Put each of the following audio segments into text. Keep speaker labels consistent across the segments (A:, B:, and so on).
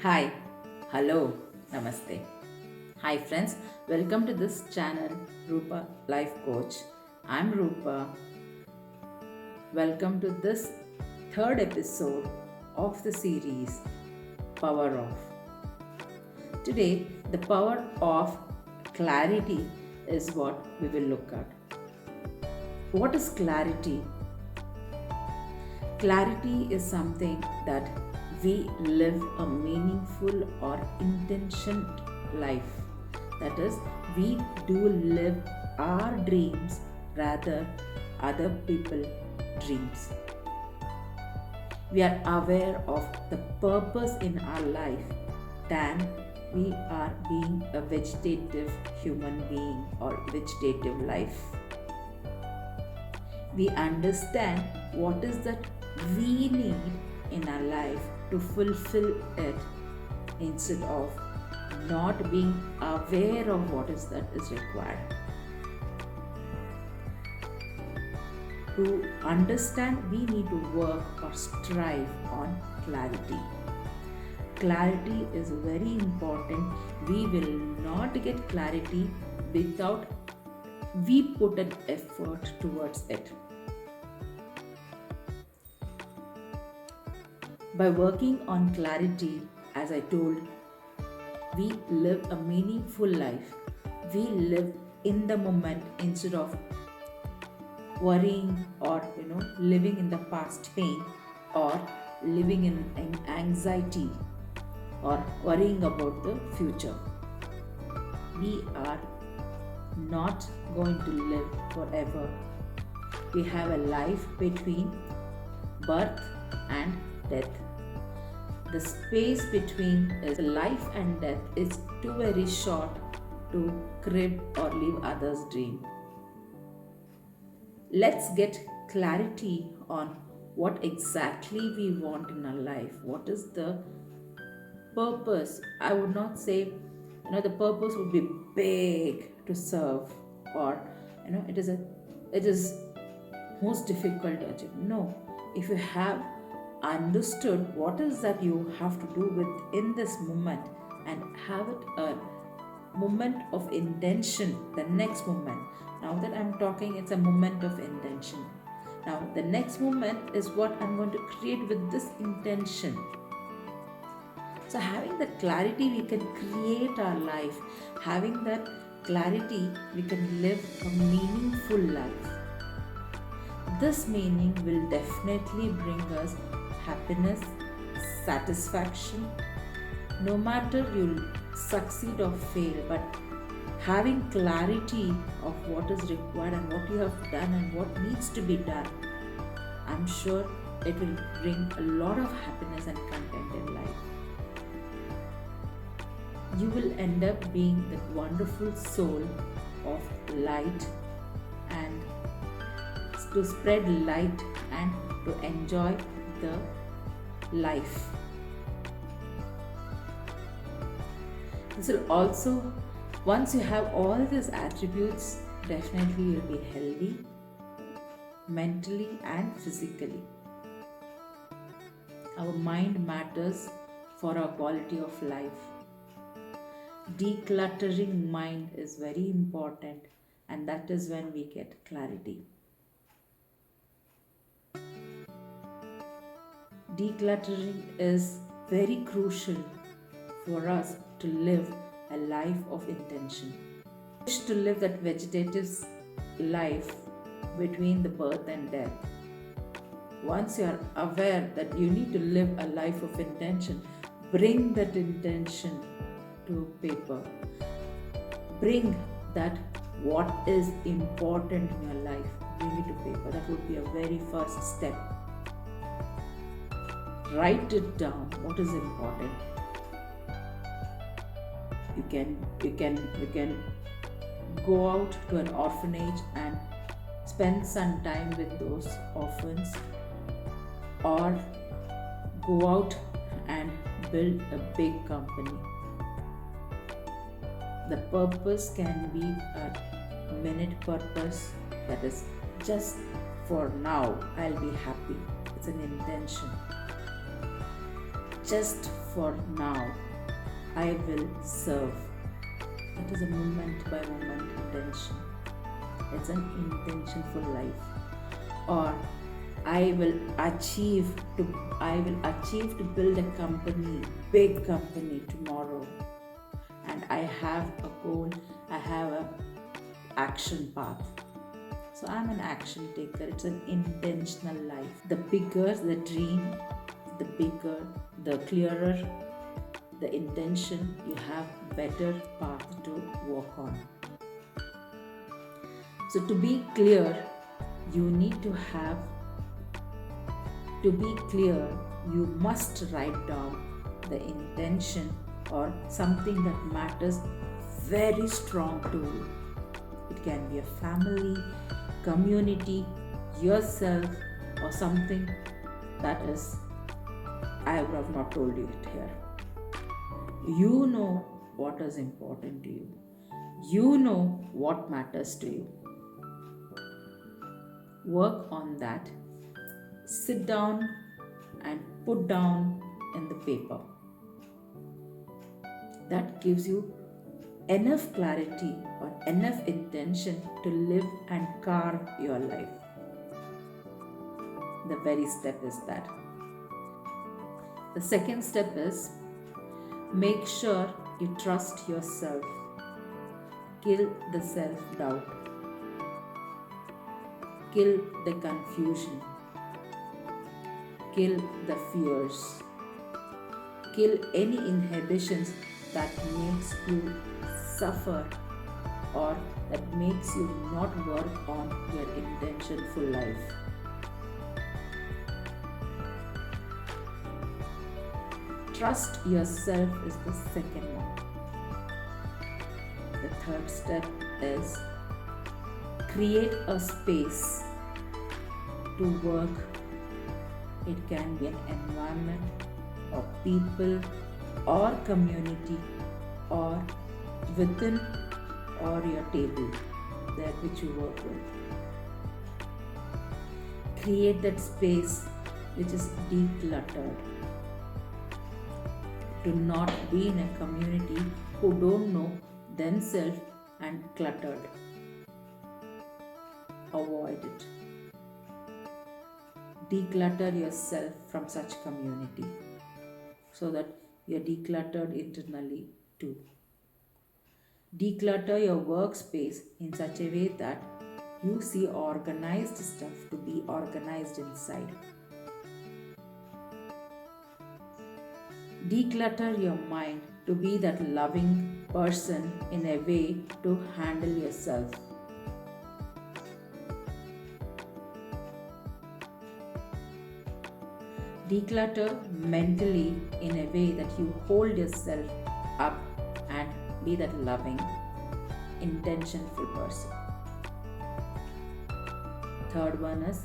A: Hi, hello, namaste. Hi friends, welcome to this channel Roopa Life Coach. I'm Roopa. Welcome to this third episode of the series Power Off. Today, the power of clarity is what we will look at. What is clarity? Clarity is something that we live a meaningful or intentioned life. That is, we do live our dreams rather other people dreams. We are aware of the purpose in our life than we are being a vegetative human being or vegetative life. We understand what is that we need in our life to fulfill it instead of not being aware of what is that is required. To understand, we need to work or strive on clarity. Clarity is very important. We will not get clarity without we put an effort towards it. By working on clarity, as I told, we live a meaningful life. We live in the moment instead of worrying or living in the past pain or living in anxiety or worrying about the future. We are not going to live forever. We have a life between birth and death. The space between life and death is too very short to crib or live others' dream. Let's get clarity on what exactly we want in our life. What is the purpose? I would not say, the purpose would be big to serve, or it is most difficult to achieve. No, if you have understood what is that you have to do within this moment and have it a moment of intention, the next moment. Now that I'm talking, it's a moment of intention. Now the next moment is what I'm going to create with this intention. So having that clarity, we can create our life. Having that clarity, we can live a meaningful life. This meaning will definitely bring us happiness, satisfaction. No matter you'll succeed or fail, but having clarity of what is required and what you have done and what needs to be done, I'm sure it will bring a lot of happiness and content in life. You will end up being that wonderful soul of light and to spread light and to enjoy the life. This will also, once you have all these attributes, definitely you'll be healthy mentally and physically. Our mind matters for our quality of life. Decluttering mind is very important, and that is when we get clarity. Decluttering is very crucial for us to live a life of intention. Wish to live that vegetative life between the birth and death. Once you are aware that you need to live a life of intention, bring that intention to paper. Bring that what is important in your life, bring it to paper. That would be a very first step. Write it down, what is important. You can go out to an orphanage and spend some time with those orphans, or go out and build a big company. The purpose can be a minute purpose, that is just for now I'll be happy. It's an intention. just for now, I will serve. It is a moment by moment intention. It's an intentionful life. Or I will achieve to build a company, big company tomorrow. And I have a goal, I have a action path. So I'm an action taker. It's an intentional life. The bigger the dream, the bigger, the clearer the intention, you have better path to walk on. So to be clear, you must write down the intention or something that matters very strong to you. It can be a family, community, yourself, or something that is, I would have not told you it here. You know what is important to you. You know what matters to you. Work on that. Sit down and put down in the paper. That gives you enough clarity or enough intention to live and carve your life. The very step is that. The second step is make sure you trust yourself. Kill the self-doubt. Kill the confusion. Kill the fears. Kill any inhibitions that makes you suffer or that makes you not work on your intentionful life. Trust yourself is the second one. The third step is create a space to work. It can be an environment or people or community or within or your table that which you work with. Create that space which is decluttered. Do not be in a community who don't know themselves and cluttered. Avoid it. Declutter yourself from such community so that you're decluttered internally too. Declutter your workspace in such a way that you see organized stuff to be organized inside. Declutter your mind to be that loving person in a way to handle yourself. Declutter mentally in a way that you hold yourself up and be that loving, intentionful person. Third one is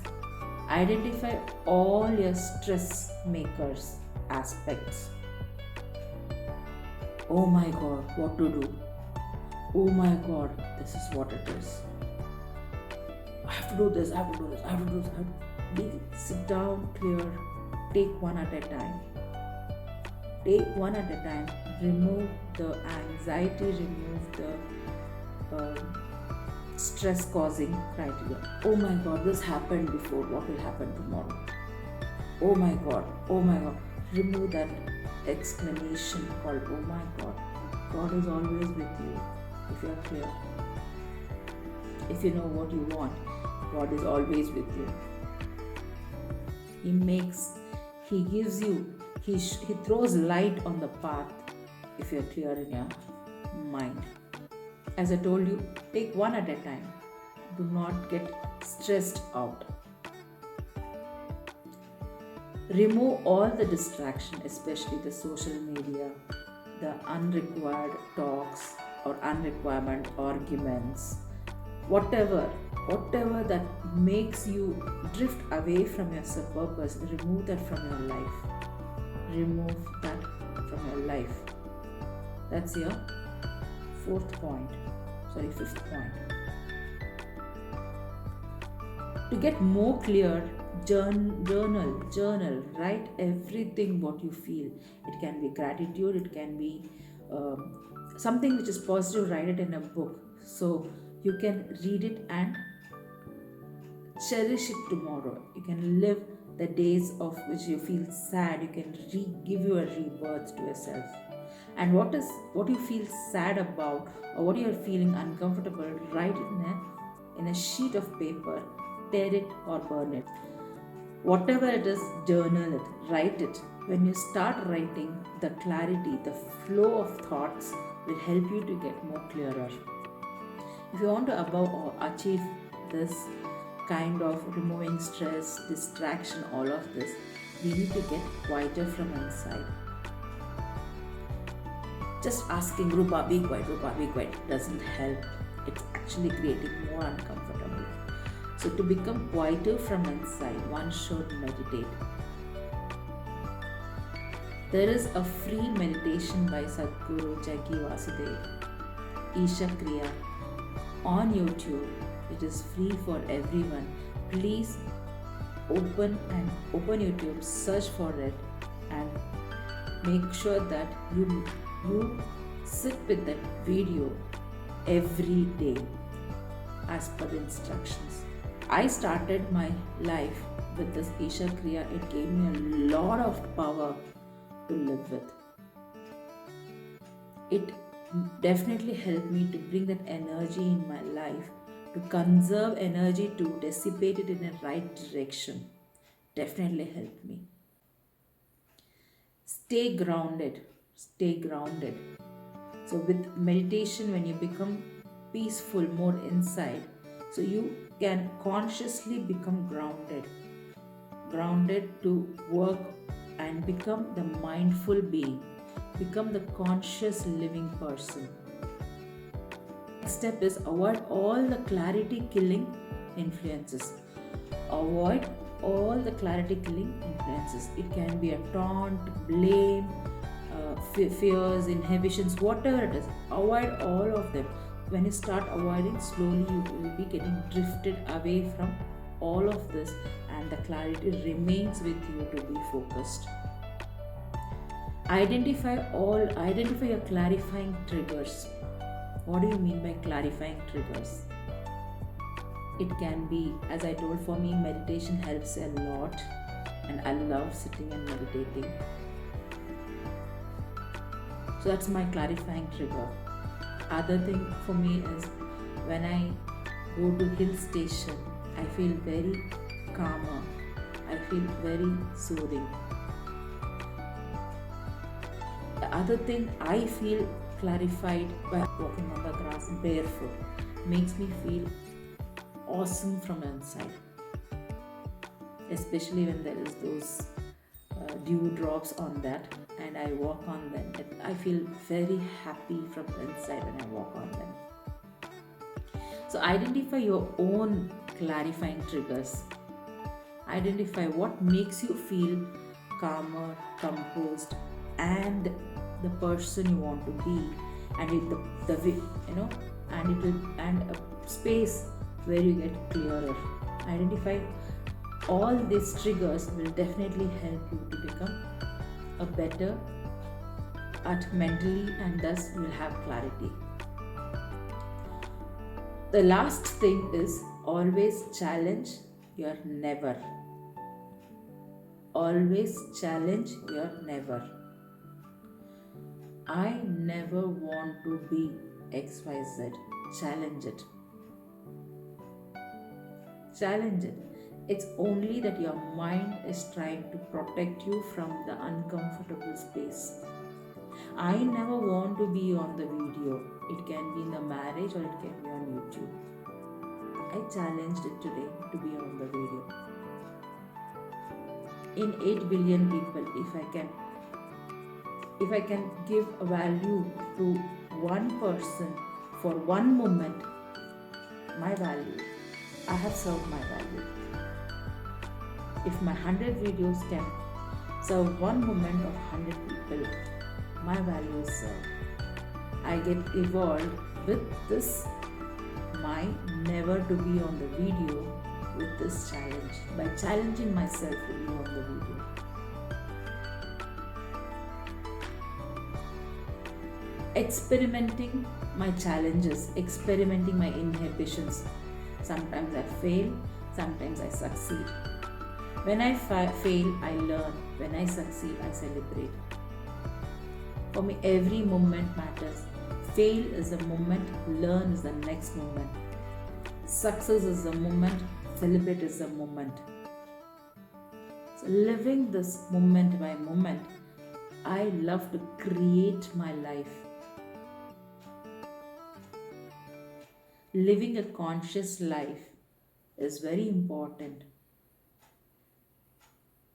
A: identify all your stress makers aspects. Oh my God, what to do? Oh my God, this is what it is. I have to do this, I have to do this, I have to do this. Sit down, clear, take one at a time. Take one at a time. Remove the anxiety, remove the stress causing criteria. Oh my God, this happened before, what will happen tomorrow? Oh my God, oh my God. Remove that exclamation called oh my God. God is always with you if you are clear. If you know what you want, God is always with you. He gives you, he throws light on the path if you are clear in your mind. As I told you, take one at a time. Do not get stressed out. Remove all the distraction, especially the social media, the unrequired talks or unrequired arguments, whatever that makes you drift away from your purpose, remove that from your life. Remove that from your life. That's your fifth point. To get more clear, Journal, write everything what you feel. It can be gratitude, it can be something which is positive. Write it in a book so you can read it and cherish it tomorrow. You can live the days of which you feel sad. You can give you a rebirth to yourself. And what you feel sad about, or what you are feeling uncomfortable, write it in a sheet of paper. Tear it or burn it, whatever it is. Journal it, write it. When you start writing, the clarity, the flow of thoughts will help you to get more clearer. If you want to above or achieve this kind of removing stress, distraction, all of this, we need to get quieter from inside. Just asking Roopa, be quiet, Roopa, be quiet doesn't help. It's actually creating more uncomfortable. So to become quieter from inside, one should meditate. There is a free meditation by Sadhguru Jaggi Vasudev, Isha Kriya, on YouTube. It is free for everyone. Please open YouTube, search for it, and make sure that you sit with that video every day as per the instructions. I started my life with this Isha Kriya. It gave me a lot of power to live with. It definitely helped me to bring that energy in my life, to conserve energy, to dissipate it in a right direction. Definitely helped me. Stay grounded. Stay grounded. So with meditation, when you become peaceful more inside, so you can consciously become grounded to work and become the mindful being, become the conscious living person. Next step is avoid all the clarity killing influences. Avoid all the clarity killing influences. It can be a taunt, blame, fears, inhibitions, whatever it is. Avoid all of them. When you start avoiding, slowly you will be getting drifted away from all of this, and the clarity remains with you to be focused. Identify your clarifying triggers. What do you mean by clarifying triggers? It can be, as I told, for me, meditation helps a lot, and I love sitting and meditating. So that's my clarifying trigger. Other thing for me is when I go to hill station, I feel very calmer. I feel very soothing. The other thing, I feel clarified by walking on the grass barefoot. Makes me feel awesome from inside. Especially when there is those dew drops on that and I walk on them. I feel very happy from inside when I walk on them. So identify your own clarifying triggers. Identify what makes you feel calmer, composed, and the person you want to be, and and a space where you get clearer. Identify all these triggers will definitely help you to become a better at mentally, and thus will have clarity. The last thing is always challenge your never. Always challenge your never. I never want to be XYZ. Challenge it. Challenge it. It's only that your mind is trying to protect you from the uncomfortable space. I never want to be on the video. It can be in the marriage or it can be on YouTube. I challenged it today to be on the video. In 8 billion people, if I can give a value to one person for one moment, my value, I have served my value. If my 100 videos can serve one moment of 100 people, my value is served. I get evolved with this, my never to be on the video, with this challenge, by challenging myself with you on the video. Experimenting my challenges, experimenting my inhibitions. Sometimes I fail, sometimes I succeed. When I fail, I learn. When I succeed, I celebrate. For me, every moment matters. Fail is a moment, learn is the next moment. Success is a moment, celebrate is a moment. So, living this moment by moment, I love to create my life. Living a conscious life is very important.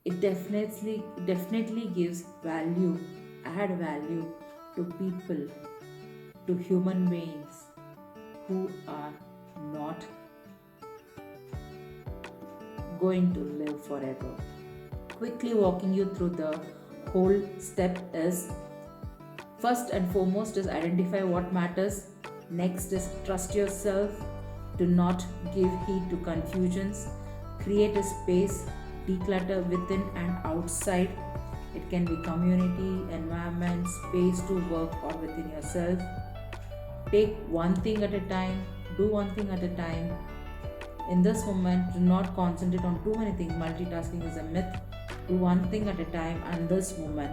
A: It definitely gives value, add value to people, to human beings who are not going to live forever. Quickly walking you through the whole step is, first and foremost is identify what matters. Next is trust yourself. Do not give heed to confusions. Create a space, declutter within and outside. It can be community, environment, space to work or within yourself. Take one thing at a time, do one thing at a time. In this moment, do not concentrate on too many things. Multitasking is a myth. Do one thing at a time and this moment.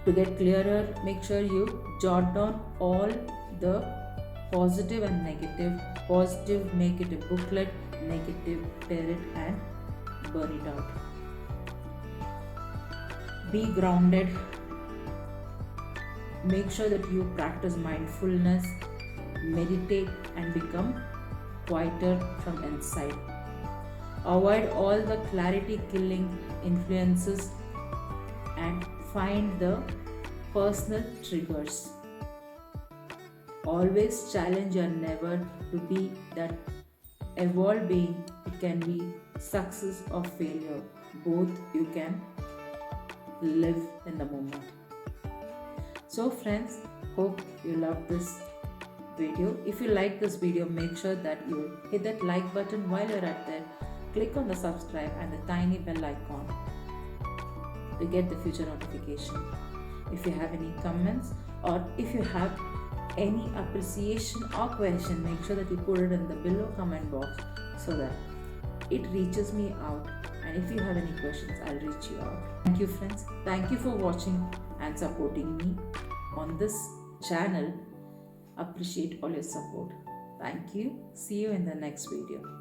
A: To get clearer, make sure you jot down all the positive and negative. Positive, make it a booklet. Negative, tear it and burn it out. Be grounded. Make sure that you practice mindfulness, meditate, and become quieter from inside. Avoid all the clarity killing influences and find the personal triggers. Always challenge your never to be that evolved being. It can be success or failure. Both you can live in the moment. So friends, hope you love this video. If you like this video, make sure that you hit that like button. While you're at there, click on the subscribe and the tiny bell icon to get the future notification. If you have any comments or if you have any appreciation or question, make sure that you put it in the below comment box so that it reaches me out, and if you have any questions, I'll reach you out. Thank you friends. Thank you for watching and supporting me on this channel. Appreciate all your support. Thank you. See you in the next video.